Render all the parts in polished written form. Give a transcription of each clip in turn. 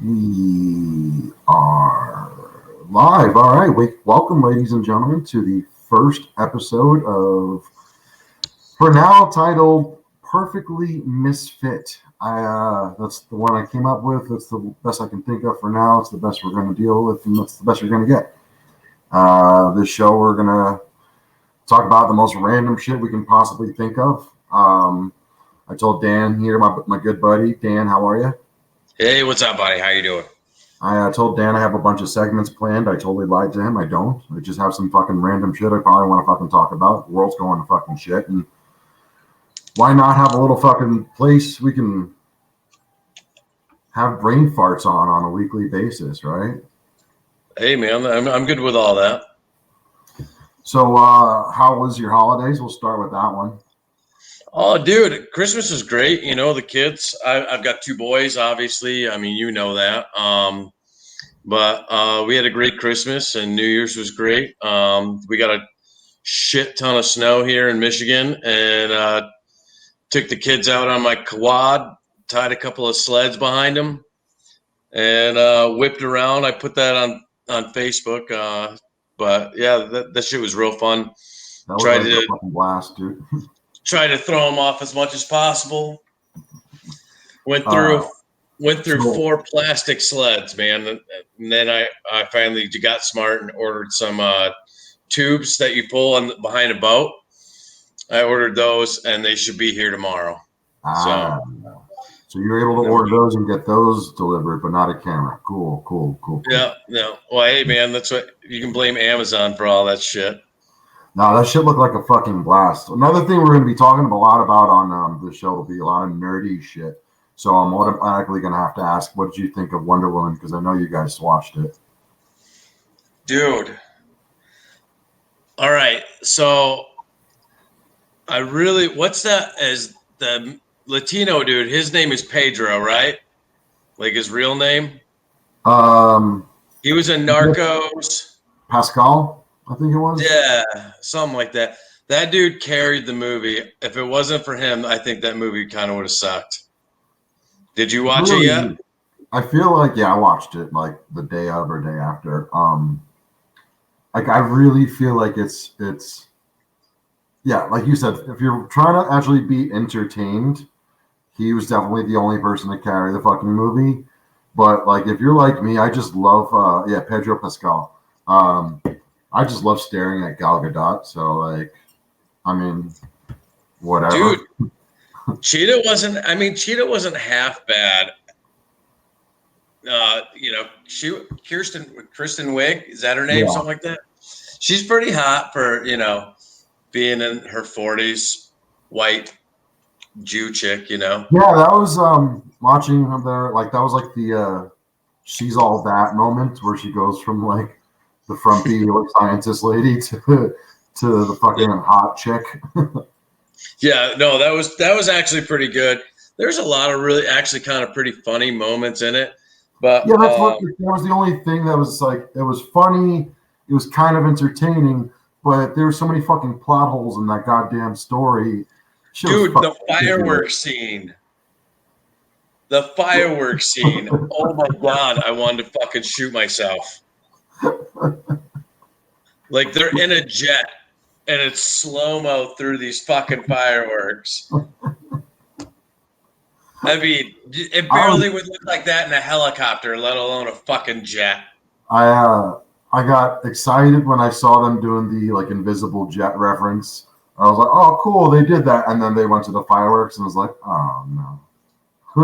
We are live. All right. Welcome, ladies and gentlemen, to the first episode of, for now, titled Perfectly Misfit. That's the one I came up with. That's the best I can think of for now. It's the best we're going to deal with, and that's the best you're going to get. This show, we're going to talk about the most random shit we can possibly think of. I told Dan here, my good buddy. Dan, how are you? Hey, what's up, buddy? How you doing? I told Dan I have a bunch of segments planned. I totally lied to him. I don't. I just have some fucking random shit I probably want to fucking talk about. The world's going to fucking shit. And why not have a little fucking place we can have brain farts on a weekly basis, right? Hey, man, I'm good with all that. So, how was your holidays? We'll start with that one. Oh, dude, Christmas is great. You know, the kids. I've got two boys, obviously. I mean, you know that. But we had a great Christmas, and New Year's was great. We got a shit ton of snow here in Michigan, and took the kids out on my quad, tied a couple of sleds behind them, and whipped around. I put that on Facebook. But yeah, that shit was real fun. That was like a fucking blast, dude. Try to throw them off as much as possible. Went through four plastic sleds, man, and then I finally got smart and ordered some tubes that you pull behind a boat. I ordered those, and they should be here tomorrow. So you were able to order those and get those delivered, but not a camera. Cool. Yeah. Well, hey, man, that's what you can blame Amazon for all that shit. No, that shit looked like a fucking blast. Another thing we're going to be talking a lot about on the show will be a lot of nerdy shit. So I'm automatically going to have to ask, what did you think of Wonder Woman? Because I know you guys watched it. Dude. All right. So what's that as the Latino dude? His name is Pedro, right? Like his real name? He was in Narcos. Pascal? I think it was. Yeah, something like that. That dude carried the movie. If it wasn't for him, I think that movie kind of would have sucked. Did you watch it yet? I feel like, yeah, I watched it like the day of or day after. Like I really feel like it's yeah, like you said, if you're trying to actually be entertained, he was definitely the only person to carry the fucking movie. But like if you're like me, I just love Pedro Pascal. I just love staring at Gal Gadot. So, like, I mean, whatever. Dude, Cheetah wasn't half bad. Kristen Wiig, is that her name? Yeah. Something like that. She's pretty hot for, being in her 40s, white Jew chick, Yeah, that was watching her there. Like, that was like the she's all that moment where she goes from, like, the frumpy scientist lady to the fucking hot chick. Yeah, no, that was actually pretty good. There's a lot of really actually kind of pretty funny moments in it. But yeah, that was the only thing that was like, it was funny, it was kind of entertaining, but there were so many fucking plot holes in that goddamn story. Dude, the fireworks scene. The fireworks scene. Oh my God, I wanted to fucking shoot myself. Like they're in a jet and it's slow-mo through these fucking fireworks. I mean, it barely would look like that in a helicopter, let alone a fucking jet. I got excited when I saw them doing the like invisible jet reference. I was like, oh, cool, they did that. And then they went to the fireworks and I was like, oh, no.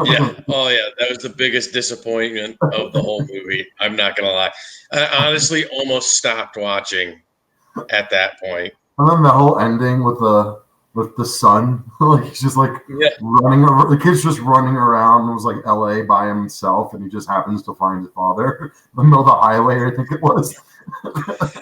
Yeah. Oh, yeah. That was the biggest disappointment of the whole movie. I'm not going to lie. I honestly almost stopped watching at that point. And then the whole ending with the son, like he's just like running over. The kid's just running around. It was like LA by himself, and he just happens to find his father in the middle of the highway, I think it was.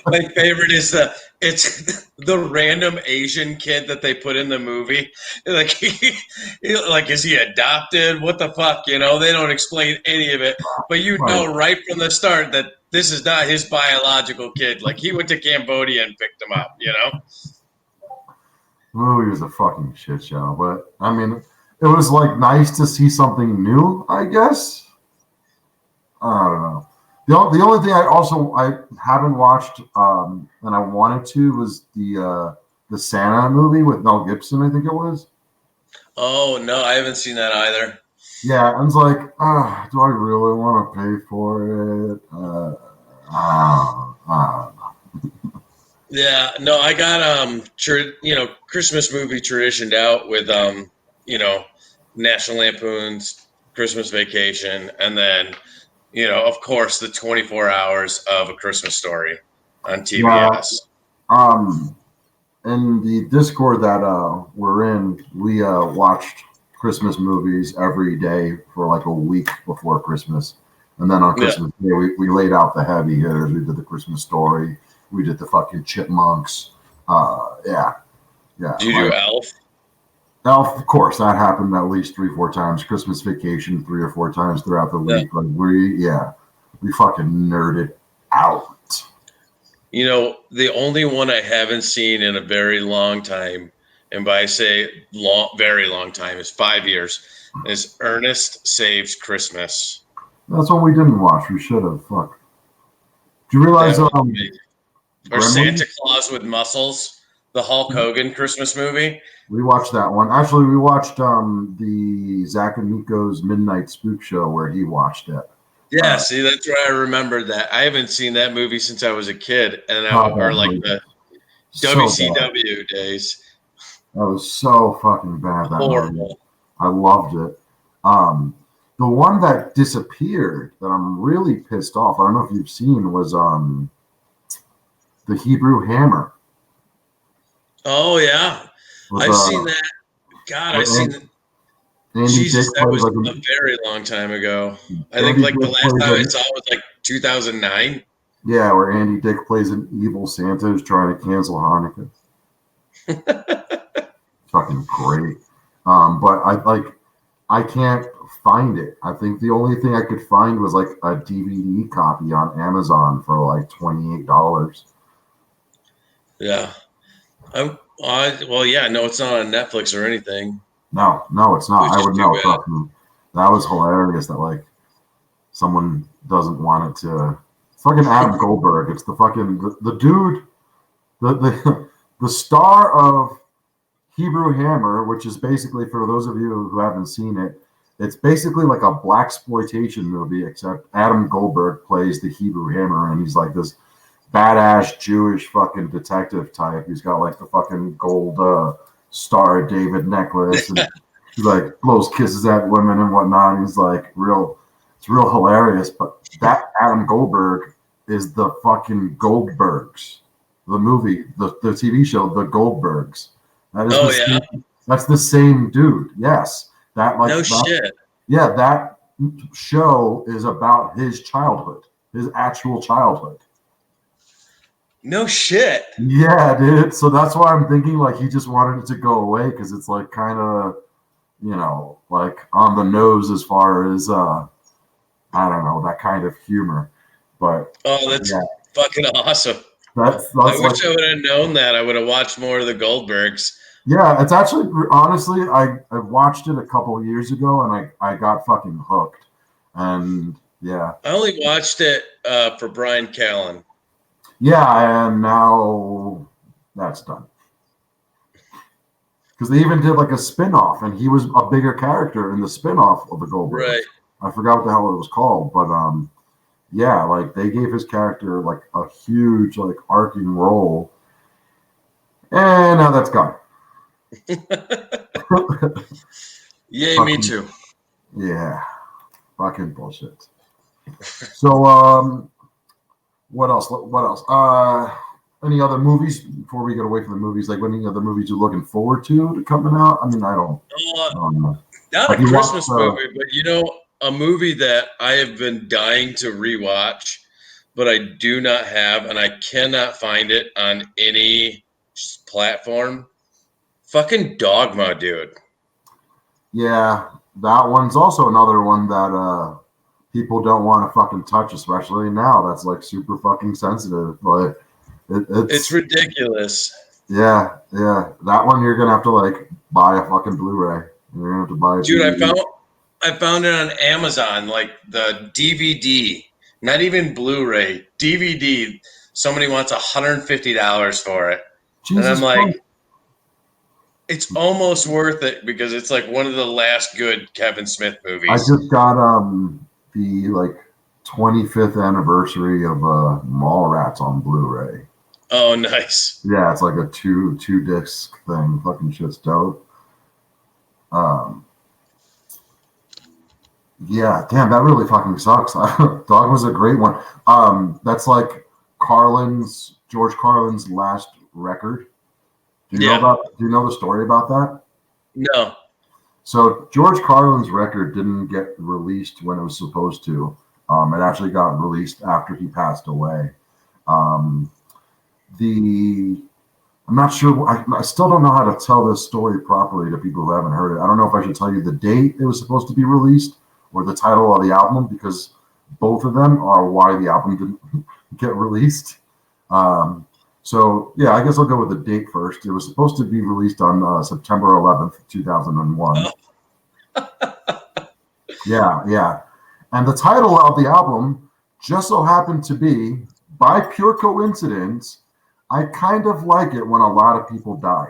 My favorite is it's the random Asian kid that they put in the movie. Like, is he adopted? What the fuck? They don't explain any of it. But know right from the start that this is not his biological kid. Like, he went to Cambodia and picked him up, The movie was a fucking shit show. But, I mean, it was, like, nice to see something new, I guess. I don't know. The only thing I haven't watched and I wanted to was the Santa movie with Mel Gibson. I think it was. Oh no, I haven't seen that either. Yeah, I was like, do I really want to pay for it? Yeah, no, I got Christmas movie traditioned out with National Lampoon's Christmas Vacation, and then of course the 24 hours of A Christmas Story on Yeah. TBS. Um, in the Discord that we're in, we watched Christmas movies every day for like a week before Christmas. And then on Yeah. Christmas Day, we laid out the heavy hitters. We did the Christmas Story. We did the fucking Chipmunks. Yeah. Do you Like do Elf? Elf, of course, that happened at least 3 or 4 times. Christmas Vacation 3 or 4 times throughout the Yeah. week. Like we fucking nerded out. The only one I haven't seen in a very long time, and by I say long, very long time, is 5 years, is Ernest Saves Christmas. That's what we didn't watch. We should have. Fuck. Do you realize That one's big. Or Gremlins? Santa Claus with Muscles, the Hulk Hogan Christmas movie. We watched that one. Actually, we watched the Zach and Nico's Midnight Spook Show where he watched it. Yeah, see, that's where I remembered that. I haven't seen that movie since I was a kid, or like the WCW days. That was so fucking bad. That movie. Horrible. I loved it. The one that disappeared that I'm really pissed off. I don't know if you've seen was the Hebrew Hammer. Oh yeah, I've seen that. God, I've seen that. Jesus, that was a very long time ago. I think like the last time I saw it was like 2009. Yeah, where Andy Dick plays an evil Santa who's trying to cancel Hanukkah. Fucking great. But I can't find it. I think the only thing I could find was like a DVD copy on Amazon for like $28. Yeah. Well, yeah, no, it's not on Netflix or anything. No, it's not. I would know. Trust me. That was hilarious. That like someone doesn't want it to. It's fucking Adam Goldberg. It's the fucking the dude, the star of Hebrew Hammer, which is basically, for those of you who haven't seen it, it's basically like a blaxploitation movie, except Adam Goldberg plays the Hebrew Hammer, and he's like this badass Jewish fucking detective type. He's got like the fucking gold Star David necklace, and he like blows kisses at women and whatnot. And he's like it's real hilarious. But that Adam Goldberg is the fucking Goldbergs, the movie, the TV show, The Goldbergs. That is that's the same dude. Yes, Shit. Yeah, that show is about his childhood, his actual childhood. No shit. Yeah, dude. So that's why I'm thinking like he just wanted it to go away because it's like kind of, like on the nose as far as I don't know, that kind of humor. But that's fucking awesome. That's I wish I would have known that. I would have watched more of the Goldbergs. Yeah, it's actually honestly, I watched it a couple of years ago and I got fucking hooked. And yeah, I only watched it for Brian Callen. Yeah, and now that's done. Because they even did like a spin-off, and he was a bigger character in the spin-off of the Goldbergs. Right. I forgot what the hell it was called, but yeah, like they gave his character like a huge like arcing role, and now that's gone. Yay, me too. Yeah, fucking bullshit. So what else? Any other movies before we get away from the movies? Like any other movies you're looking forward to coming out? I mean, I don't know. Not like a Christmas movie, but a movie that I have been dying to rewatch, but I do not have, and I cannot find it on any platform. Fucking Dogma, dude. Yeah, that one's also another one that people don't want to fucking touch, especially now. That's like super fucking sensitive, but it's ridiculous. Yeah. That one you're gonna have to like buy a fucking Blu-ray. You're gonna have to buy a DVD. I found it on Amazon, like the DVD, not even Blu-ray, DVD. Somebody wants $150 for it, and I'm Jesus like, Christ. it's almost worth it because it's like one of the last good Kevin Smith I movies. just got the like 25th anniversary of Mallrats on Blu-ray. Oh, nice. Yeah, it's like a two disc thing. Fucking shit's dope. Um, yeah, damn, that really fucking sucks. Dog was a great one. That's like George Carlin's last record. Yeah. Do you know the story about that? No. So George Carlin's record didn't get released when it was supposed to. It actually got released after he passed away. Um, the I'm not sure. I still don't know how to tell this story properly to people who haven't heard it. I don't know if I should tell you the date it was supposed to be released or the title of the album, because both of them are why the album didn't get released. So yeah, I guess I'll go with the date first. It was supposed to be released on September 11th, 2001. Yeah, yeah. And the title of the album just so happened to be, by pure coincidence, I kind of like it when a lot of people die.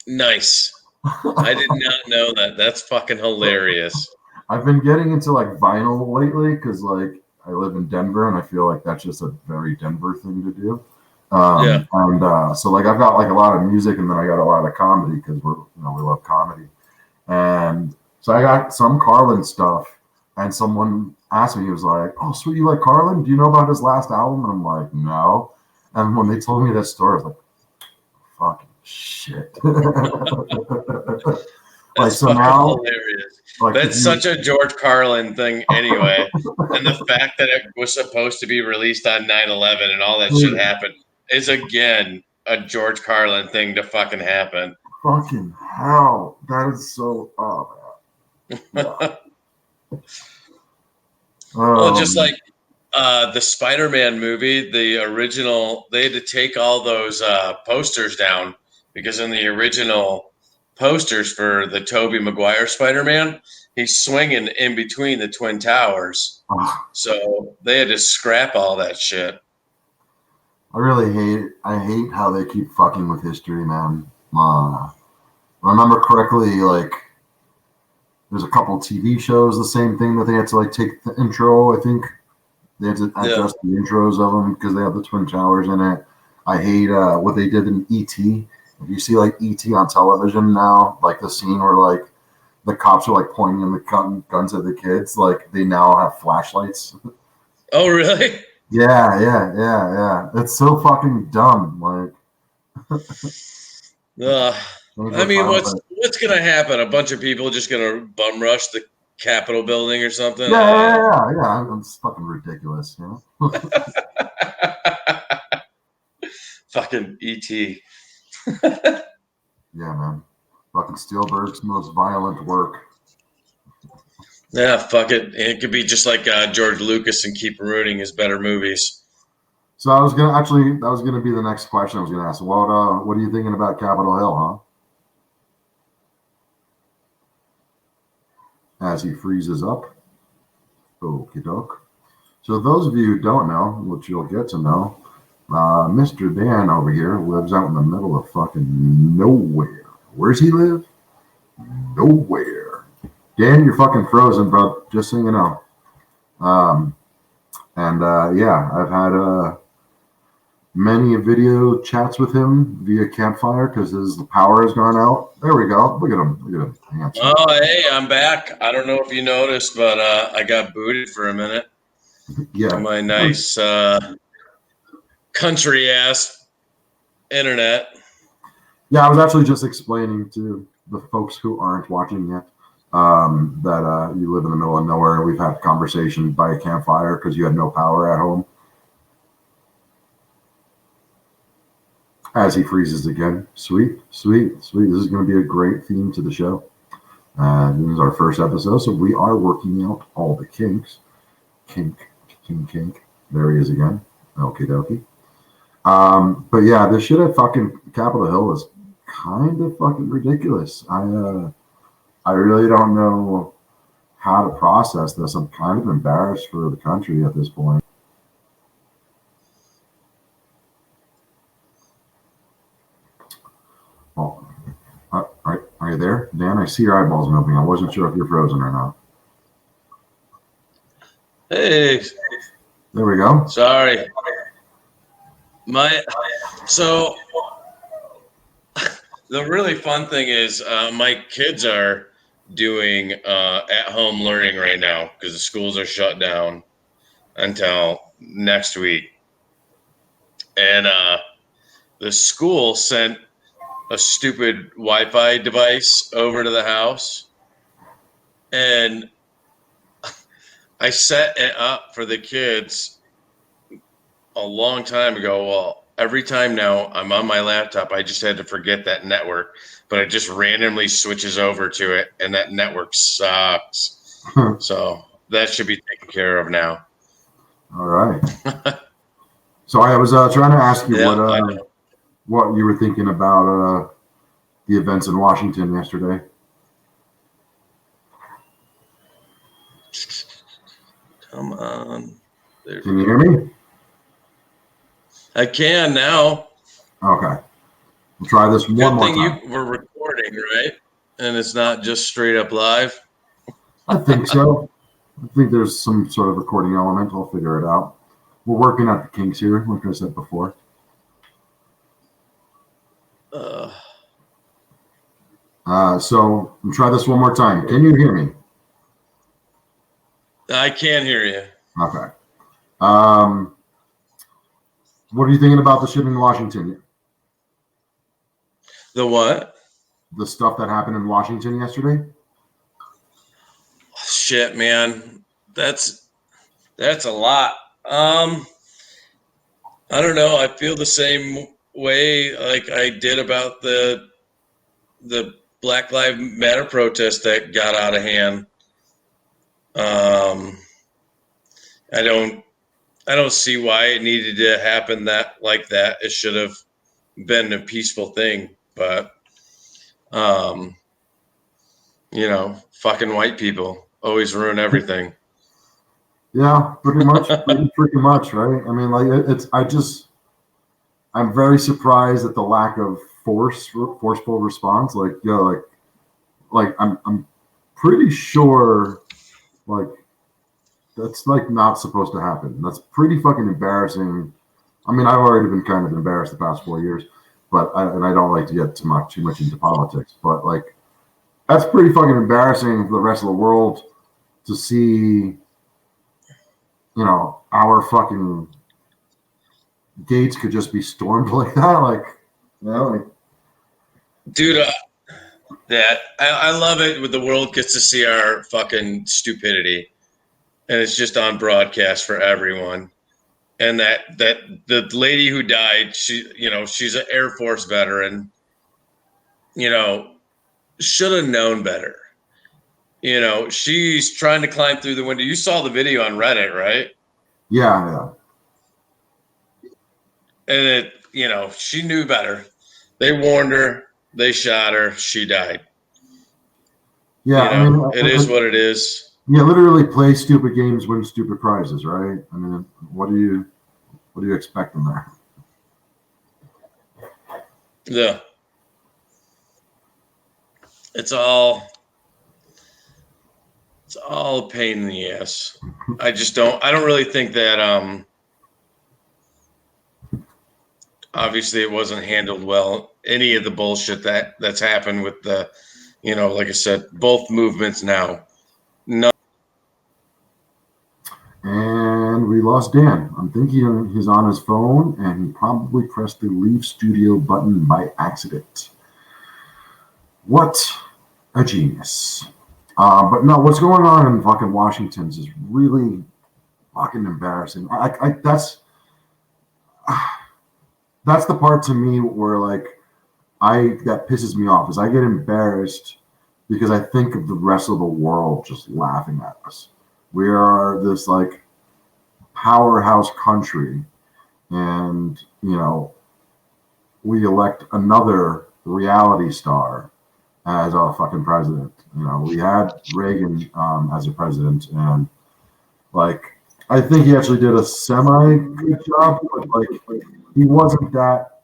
Nice. I did not know that. That's fucking hilarious. I've been getting into like vinyl lately because like I live in Denver and I feel like that's just a very Denver thing to do. Yeah. And so like I've got like a lot of music and then I got a lot of comedy because we love comedy. And so I got some Carlin stuff, and someone asked me, he was like, "Oh, sweet, you like Carlin? Do you know about his last album?" And I'm like, "No." And when they told me that story, I was like, "Fucking shit!" Like That's so fucking now, hilarious. like if That's you, such a George Carlin thing anyway. And the fact that it was supposed to be released on 9/11 and all that shit dude, happened is again a George Carlin thing to fucking happen. fucking hell, that is so. Oh man, yeah. Well, just Um, like the Spider-Man movie, the original, they had to take all those posters down because in the original posters for the Tobey Maguire Spider-Man, he's swinging in between the Twin Towers. So they had to scrap all that shit. I really hate it. I hate how they keep fucking with history, man. If I remember correctly, like there's a couple TV shows the same thing that they had to like take the intro. I think they had to Yeah. adjust the intros of them because they have the Twin Towers in it. I hate what they did in ET. If you see like ET on television now, like the scene where like the cops are like pointing the guns at the kids, like they now have flashlights. Oh, really? Yeah. It's so fucking dumb. Like, Uh, change I the mean, title. what's gonna happen? A bunch of people just gonna bum rush the Capitol building or something? Yeah. It's fucking ridiculous, you know. Fucking ET. Yeah, man. Fucking Spielberg's most violent work. Yeah, fuck it. It could be just like George Lucas and keep ruining his better movies. So I was gonna actually that was gonna be the next question I was gonna ask. What are you thinking about Capitol Hill, huh? As he freezes up. Okie doke. So those of you who don't know, which you'll get to know, Mr. Dan over here lives out in the middle of fucking nowhere. Where's he live? Nowhere. Dan, you're fucking frozen, bro. Just so you know. Um, and yeah, I've had many video chats with him via campfire because his power has gone out. There we go. Look at him. Look at him. Handsome. Oh, hey, I'm back. I don't know if you noticed, but I got booted for a minute on Yeah. my nice country ass internet. Yeah, I was actually just explaining to the folks who aren't watching yet that you live in the middle of nowhere, and we've had a conversation by a campfire because you had no power at home. As he freezes again. Sweet. This is going to be a great theme to the show. This is our first episode, so we are working out all the kinks. Kink. There he is again. Okie dokie. But yeah, this shit at fucking Capitol Hill is kind of fucking ridiculous. I really don't know how to process this. I'm kind of embarrassed for the country at this point. Well, are you there, Dan? I see your eyeballs moving. I wasn't sure if you're frozen or not. Hey, There we go. sorry. So the really fun thing is my kids are doing at-home learning right now because the schools are shut down until next week. And the school sent a stupid Wi-Fi device over to the house, and I set it up for the kids a long time ago. Well, every time now I'm on my laptop, I just had to forget that network, but it just randomly switches over to it, and that network sucks. So that should be taken care of now. All right. So I was trying to ask you what you were thinking about the events in Washington yesterday. Come on. Can you hear me? I can now. Okay. We'll try this one more time. Good thing we're recording, right? And it's not just straight up live. I think so. I think there's some sort of recording element. I'll figure it out. We're working out the kinks here, like I said before. So we'll try this one more time. Can you hear me? I can hear you. Okay. What are you thinking about the shit in Washington? The what? The stuff that happened in Washington yesterday? Shit, man. That's a lot. I don't know. I feel the same way like I did about the Black Lives Matter protest that got out of hand. I don't see why it needed to happen like that. It should have been a peaceful thing, but fucking white people always ruin everything. Yeah, pretty much, pretty much, right? I mean, like I'm very surprised at the lack of forceful response. Like I'm pretty sure, like that's like not supposed to happen. That's pretty fucking embarrassing. I mean, I've already been kind of embarrassed the past 4 years, and I don't like to get too much into politics, but like that's pretty fucking embarrassing for the rest of the world to see. Our fucking gates could just be stormed like that. Like, dude, I love it when the world gets to see our fucking stupidity, and it's just on broadcast for everyone. And that the lady who died, she's an Air Force veteran, should have known better. She's trying to climb through the window. You saw the video on Reddit, right? Yeah. And she knew better. They warned her. They shot her. She died. Yeah, I mean, it is what it is. Yeah, literally play stupid games, win stupid prizes, right? I mean, what do you expect from that? Yeah. It's all a pain in the ass. I don't really think that obviously it wasn't handled well. Any of the bullshit that's happened with the, like I said, both movements now. No. And we lost Dan. I'm thinking he's on his phone and he probably pressed the leave studio button by accident. What a genius. But no, what's going on in fucking Washington is really fucking embarrassing. That's the part to me where like that pisses me off is I get embarrassed because I think of the rest of the world just laughing at us. We are this like powerhouse country, and we elect another reality star as our fucking president. You know, we had Reagan as a president, and like I think he actually did a semi good job, but like he wasn't that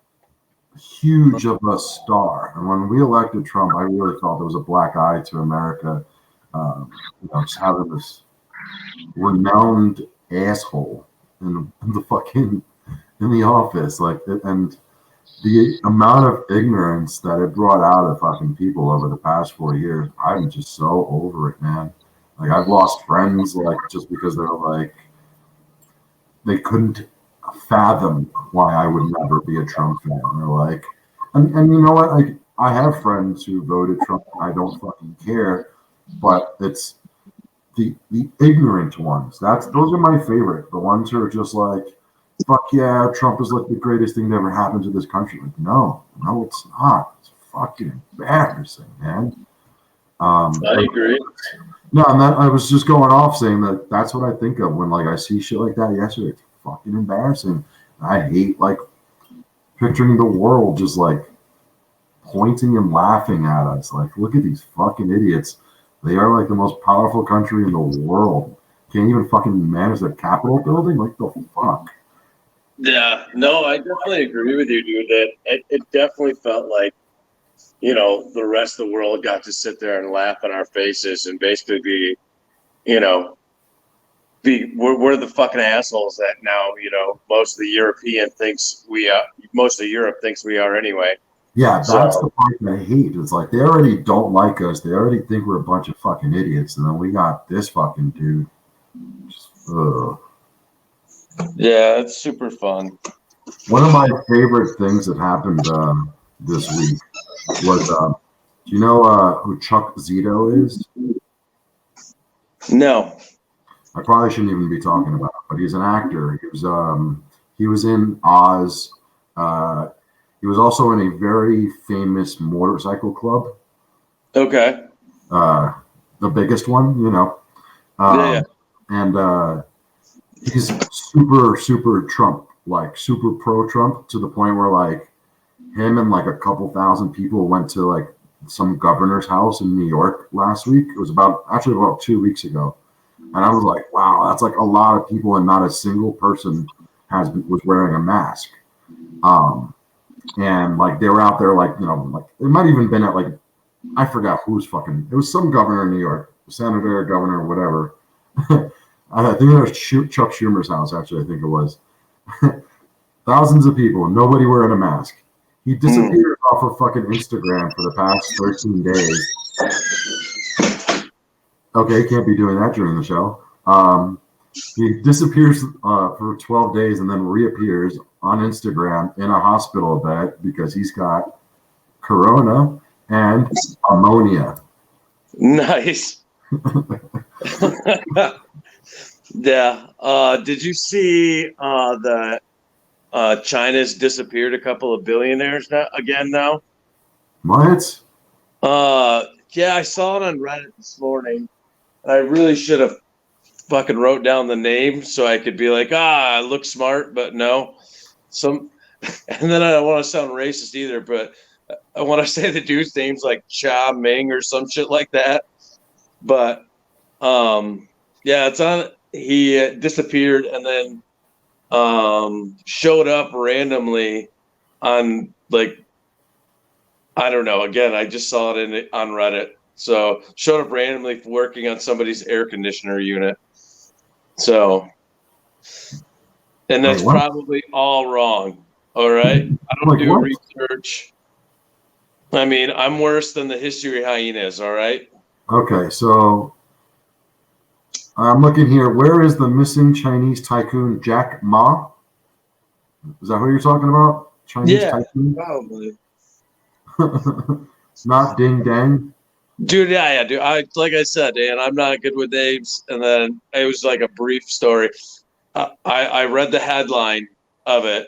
huge of a star. And when we elected Trump, I really felt there was a black eye to America. You know, just having this renowned asshole in the fucking in the office, like, and the amount of ignorance that it brought out of fucking people over the past 4 years, I'm just so over it, man. Like I've lost friends, like just because they're like they couldn't fathom why I would never be a Trump fan. They're like, and you know what? I have friends who voted Trump. I don't fucking care, but it's the ignorant ones. Those are my favorite. The ones who are just like, fuck yeah, Trump is like the greatest thing that ever happened to this country. Like, no, it's not. It's fucking embarrassing, man. I agree. No, and that I was just going off saying that that's what I think of when like I see shit like that yesterday. It's fucking embarrassing. I hate like picturing the world just like pointing and laughing at us. Like, look at these fucking idiots. They are like the most powerful country in the world. Can't even fucking manage their Capitol building? Like the fuck? Yeah, no, I definitely agree with you, dude. That it definitely felt like, you know, the rest of the world got to sit there and laugh in our faces and basically be, you know, we're the fucking assholes that now, you know, most of Europe thinks we are anyway. Yeah, that's the So part that I hate. It's like they already don't like us. They already think we're a bunch of fucking idiots, and then we got this fucking dude. Just, ugh. yeah, it's super fun. One of my favorite things that happened this week was, do you know who Chuck Zito is? No. I probably shouldn't even be talking about it, but he's an actor. He was in Oz. Uh, he was also in a very famous motorcycle club, Okay. the biggest one, you know. Yeah. And he's super Trump, like super pro Trump to the point where like him and like a couple thousand people went to like some governor's house in New York last week. It was about 2 weeks ago. And I was like, wow, that's like a lot of people, and not a single person was wearing a mask. And like they were out there, like, you know, like it might even been at like I forgot who's fucking. It was some governor in New York, senator, governor, whatever. I think it was Chuck Schumer's house. Actually, I think it was thousands of people, nobody wearing a mask. He disappeared off of fucking Instagram for the past 13 days. Okay, can't be doing that during the show. He disappears for 12 days and then reappears on Instagram in a hospital bed because he's got corona and ammonia. Nice. Yeah. Did you see that China's disappeared a couple of billionaires now? What? Yeah, I saw it on Reddit this morning. I really should have fucking wrote down the name so I could be like, I look smart, but no. And then I don't want to sound racist either, but I want to say the dude's name's like Cha Ming or some shit like that. But yeah, it's on. He disappeared and then showed up randomly on like I don't know. Again, I just saw it on Reddit. So showed up randomly working on somebody's air conditioner unit. So, and that's Wait, what? probably all wrong. All right, I don't Like do what? research. I mean, I'm worse than the history hyenas. All right. Okay, so I'm looking here. Where is the missing Chinese tycoon Jack Ma? Is that who you're talking about? Chinese Yeah, tycoon? probably. Not Ding Dang. Dude, yeah, dude. Like I said, Dan, I'm not good with names. And then it was like a brief story. I read the headline of it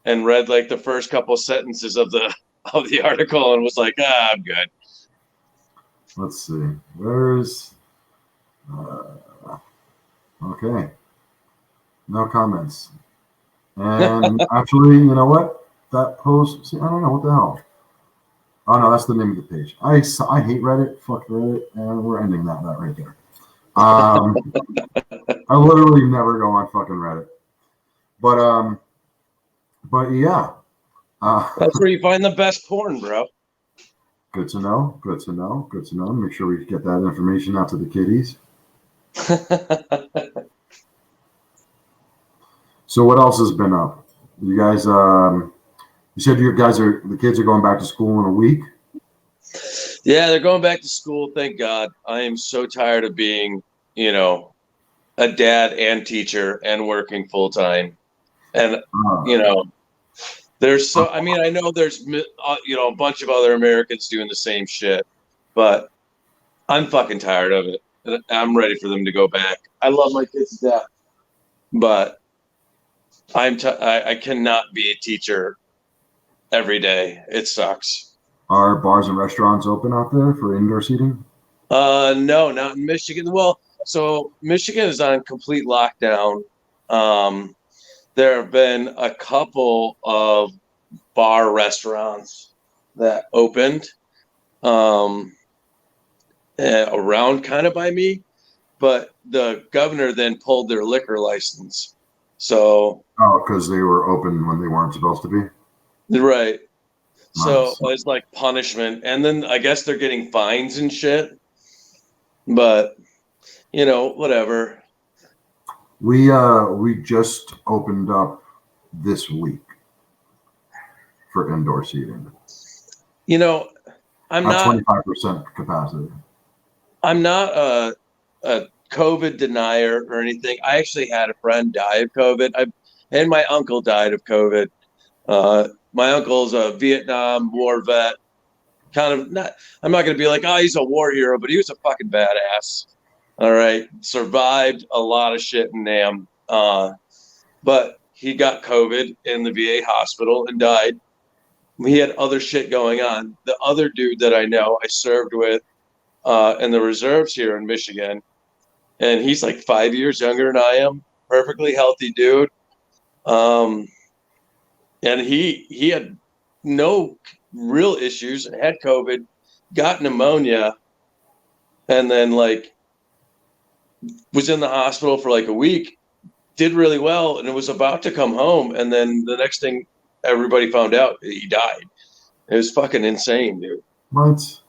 and read like the first couple sentences of the article and was like, I'm good. Let's see. Where's okay? No comments. And actually, you know what? That post. See, I don't know what the hell. Oh no, that's the name of the page. I hate Reddit. Fuck Reddit, and we're ending that right there. I literally never go on fucking Reddit, but yeah. That's where you find the best porn, bro. Good to know. Good to know. Good to know. Make sure we get that information out to the kiddies. So what else has been up? You guys, you said the kids are going back to school in a week. Yeah, they're going back to school. Thank God. I am so tired of being, a dad and teacher and working full time. And, you know, there's so, I mean, I know there's, a bunch of other Americans doing the same shit, but I'm fucking tired of it. I'm ready for them to go back. I love my kids to death, but I cannot be a teacher every day. It sucks. Are bars and restaurants open out there for indoor seating? No, not in Michigan. Well, so Michigan is on complete lockdown. There have been a couple of bar restaurants that opened around kind of by me, but the governor then pulled their liquor license. So, because they were open when they weren't supposed to be. right. So Nice. it's like punishment. And then I guess they're getting fines and shit. But, whatever. We just opened up this week for indoor seating. I'm not 25% capacity. I'm not a COVID denier or anything. I actually had a friend die of COVID. And my uncle died of COVID. My uncle's a Vietnam War vet. Kind of not. I'm not going to be like, oh, he's a war hero, but he was a fucking badass. All right, survived a lot of shit in Nam. But he got COVID in the VA hospital and died. He had other shit going on. The other dude that I know, I served with in the reserves here in Michigan, and he's like 5 years younger than I am. Perfectly healthy dude. And he had no real issues, had COVID, got pneumonia, and then was in the hospital for like a week, did really well, and it was about to come home. And then the next thing everybody found out, he died. It was fucking insane, dude. What?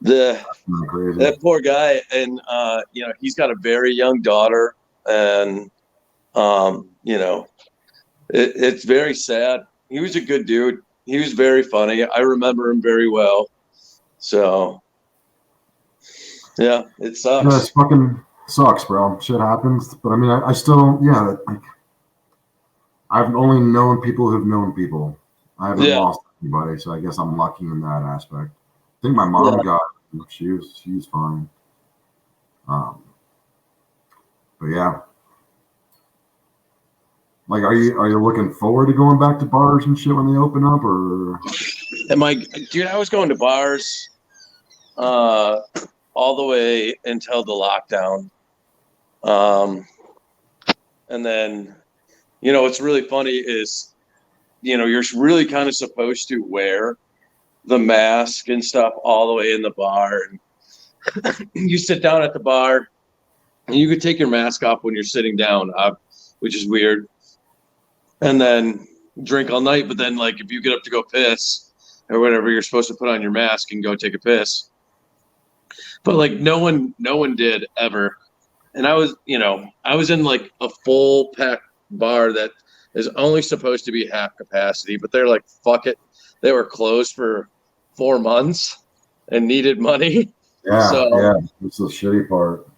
That poor guy, and he's got a very young daughter, and it's very sad. He was a good dude. He was very funny. I remember him very well. So yeah, it sucks. Yeah, it fucking sucks, bro. Shit happens, but I mean, I still, yeah, like I've only known people who've known people. I haven't lost anybody, so I guess I'm lucky in that aspect. I think my mom got. She's fine. But yeah, like, are you looking forward to going back to bars and shit when they open up, or? Dude, I was going to bars, all the way until the lockdown, and then, what's really funny is, you're really kind of supposed to wear the mask and stuff all the way in the bar, and you sit down at the bar, and you could take your mask off when you're sitting down, which is weird, and then drink all night. But then, like, if you get up to go piss or whatever, you're supposed to put on your mask and go take a piss. But like, no one did ever. And I was in like a full packed bar that is only supposed to be half capacity, but they're like, fuck it. They were closed for 4 months and needed money. Yeah, it's the shitty part.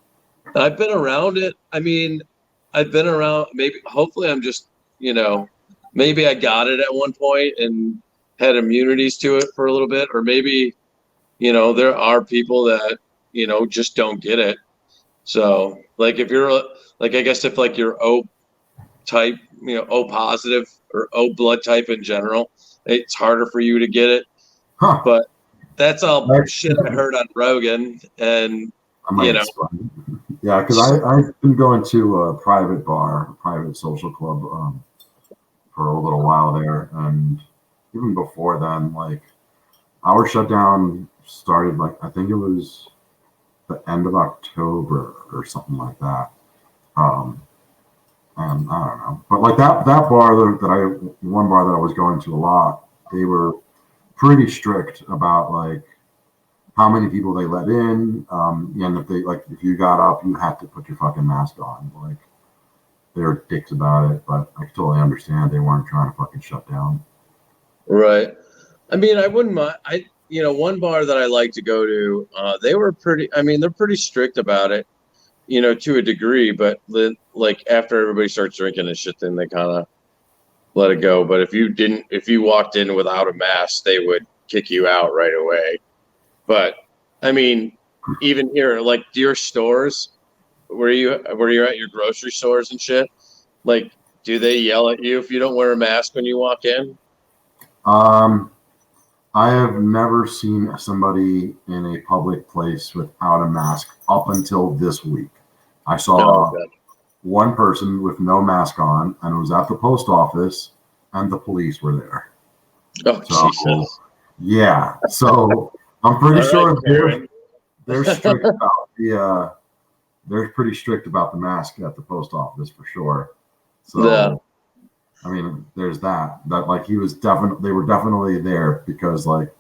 I've been around it. I mean, I've been around, hopefully I'm just, maybe I got it at one point and had immunities to it for a little bit, or maybe, there are people that, just don't get it. So like, if you're like, I guess if like you're O type, O positive or O blood type in general, it's harder for you to get it. Huh. But that's all shit I heard on Rogan, and yeah, because I've been going to a private bar, a private social club, for a little while there, and even before then, like our shutdown started like I think it was the end of October or something like that. Um, and I don't know, but like that bar that I one bar that I was going to a lot, they were pretty strict about like how many people they let in, and if they like if you got up, you had to put your fucking mask on. Like they were dicks about it, but I totally understand they weren't trying to fucking shut down. Right. I mean, I wouldn't mind. One bar that I like to go to, they were pretty. I mean, they're pretty strict about it, to a degree. But like after everybody starts drinking and shit, then they kind of let it go. But if you walked in without a mask, they would kick you out right away. But I mean, even here, like your stores, where you're at your grocery stores and shit, like, do they yell at you if you don't wear a mask when you walk in? Um, I have never seen somebody in a public place without a mask up until this week. I No. saw one person with no mask on, and it was at the post office, and the police were there. Oh, So, Jesus. yeah. So I'm All pretty right, sure Karen. they're strict about they're pretty strict about the mask at the post office for sure. Yeah. So I mean, there's that like he was definitely they were definitely there because like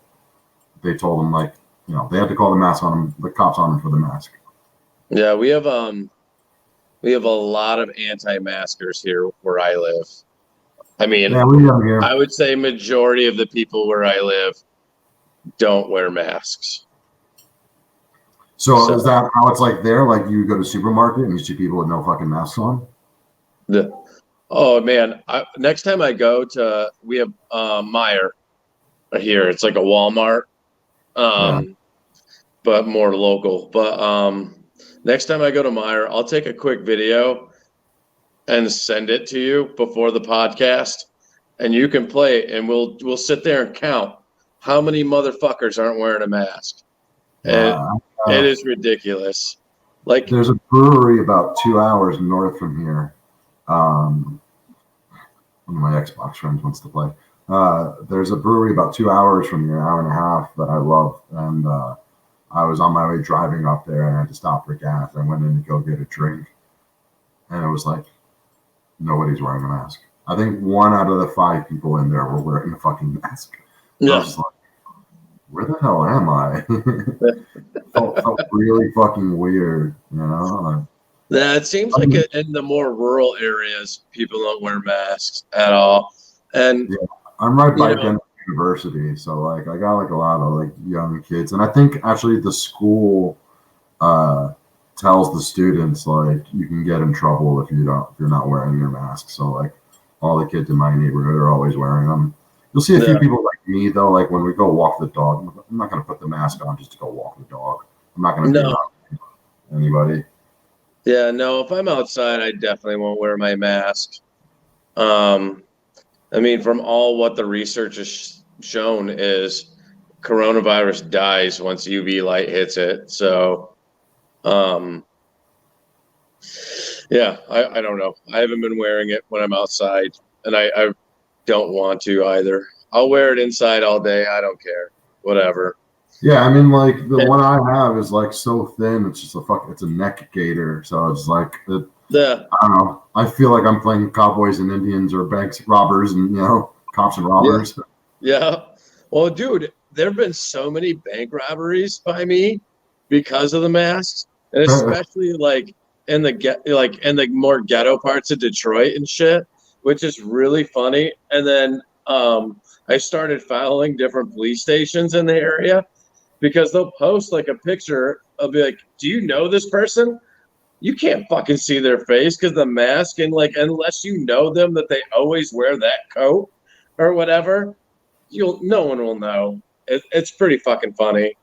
they told him like they had to call the mask on him, the cops on him for the mask. Yeah, we have a lot of anti-maskers here where I live. I mean, Yeah, we have him I here. would say majority of the people where I live don't wear masks. So is So that how it's like there? Like you go to supermarket and you see people with no fucking masks on? the oh man, next time I go to we have Meyer here. It's like a Walmart, Yeah. um, but more local. But next time I go to Meyer, I'll take a quick video and send it to you before the podcast, and you can play it, and we'll sit there and count how many motherfuckers aren't wearing a mask. And Yeah. it is ridiculous. Like, There's a brewery about 2 hours north from here. Um, One of my Xbox friends wants to play. There's a brewery about 2 hours from here, an hour and a half that I love, and I was on my way driving up there and I had to stop for gas. I went in to go get a drink, and it was like nobody's wearing a mask. I think one out of the five people in there were wearing a fucking mask. I was yeah, just like, where the hell am I? felt really fucking weird, you know? yeah. It seems I like mean, in the more rural areas, people don't wear masks at all. And yeah, I'm right you by know, Denver University, so like I got like a lot of like young kids, and I think actually the school uh, tells the students like you can get in trouble if you're not wearing your mask. So like all the kids in my neighborhood are always wearing them. You'll see a few yeah, people like me though, like when we go walk the dog. I'm not gonna put the mask on just to go walk the dog. I'm not gonna be no, around anybody. yeah, no. If I'm outside, I definitely won't wear my mask. Um, I mean, from all what the research has shown is coronavirus dies once UV light hits it. So, um, yeah, I don't know. I haven't been wearing it when I'm outside, and I don't want to either. I'll wear it inside all day. I don't care. Whatever. Yeah, I mean like the And one I have is like so thin, it's just it's a neck gaiter. So it's like the I don't know. I feel like I'm playing cowboys and Indians or banks robbers and cops and yeah, robbers. yeah. Well, dude, there have been so many bank robberies by me because of the masks, and especially like in the more ghetto parts of Detroit and shit, which is really funny. And then I started following different police stations in the area because they'll post like a picture. I'll be like, "Do you know this person?" You can't fucking see their face because the mask, and like unless you know them that they always wear that coat or whatever, you'll no one will know. It's pretty fucking funny.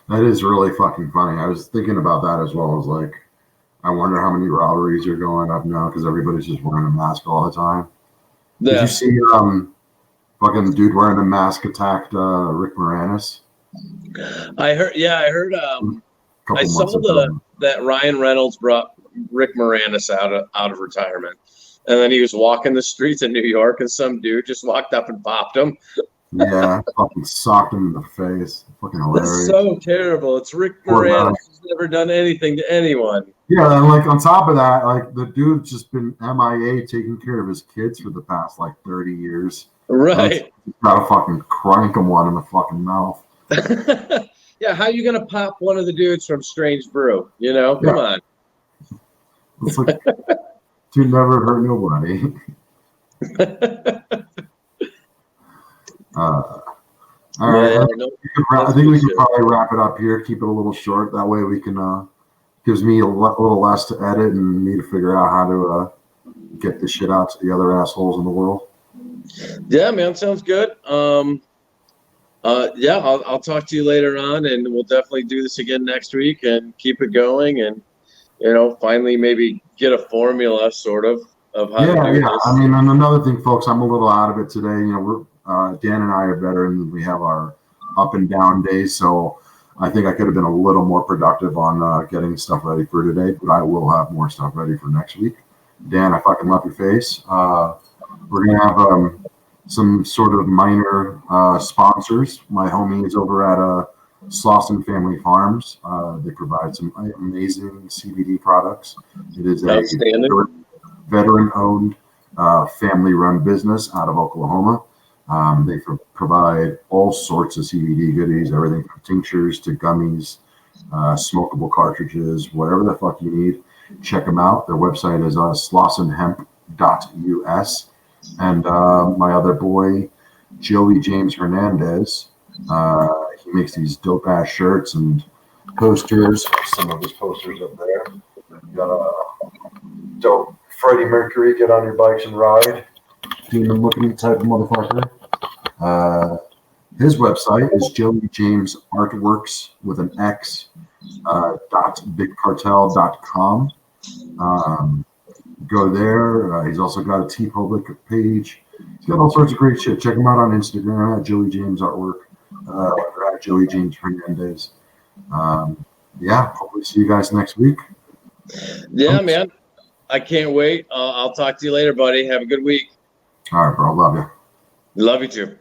That is really fucking funny. I was thinking about that as well. As like, I wonder how many robberies are going up now because everybody's just wearing a mask all the time. Did you Yeah, see fucking dude wearing a mask attacked Rick Moranis I heard. Yeah, I heard. a I couple saw months ago? that Ryan Reynolds brought Rick Moranis out of retirement, and then he was walking the streets in New York, and some dude just walked up and popped him. Yeah, fucking socked him in the face. Fucking That's hilarious. so terrible. It's Rick Poor guy. Moranis. He's never done anything to anyone. Yeah, and like on top of that, like the dude's just been MIA taking care of his kids for the past like 30 years. Right. Gotta fucking crank him one in the fucking mouth. Yeah, how are you gonna pop one of the dudes from Strange Brew? You know, come on. It's like to never hurt nobody. All right, Yeah, I think we can probably wrap it up here. Keep it a little short. That way we can gives me a little less to edit and me to figure out how to get this shit out to the other assholes in the world. Yeah, man, sounds good. Yeah, I'll talk to you later on, and we'll definitely do this again next week and keep it going, and finally maybe get a formula sort of how to do this. I mean, and another thing, folks, I'm a little out of it today. We're Dan and I are veterans. We have our up and down days, so I think I could have been a little more productive on getting stuff ready for today. But I will have more stuff ready for next week. Dan, I fucking love your face. We're gonna have some sort of minor sponsors. My homies over at Slauson Family Farms. They provide some amazing CBD products. It is a veteran-owned, family-run business out of Oklahoma. They provide all sorts of CBD goodies, everything from tinctures to gummies, smokable cartridges, whatever the fuck you need. Check them out. Their website is slausonhemp.us. And my other boy, Joey James Hernandez, he makes these dope-ass shirts and posters. Some of his posters up there. You got a dope Freddie Mercury, get on your bikes and ride. Demon looking type of motherfucker. His website is Joey James Artworks with an X .bigcartel.com. Go there. He's also got a TeePublic page. He's got all sorts of great shit. Check him out on Instagram at Joey James Artwork or at Joey James Hernandez. Hopefully see you guys next week. Yeah, man. I can't wait. I'll talk to you later, buddy. Have a good week. All right, bro. Love you. Love you too.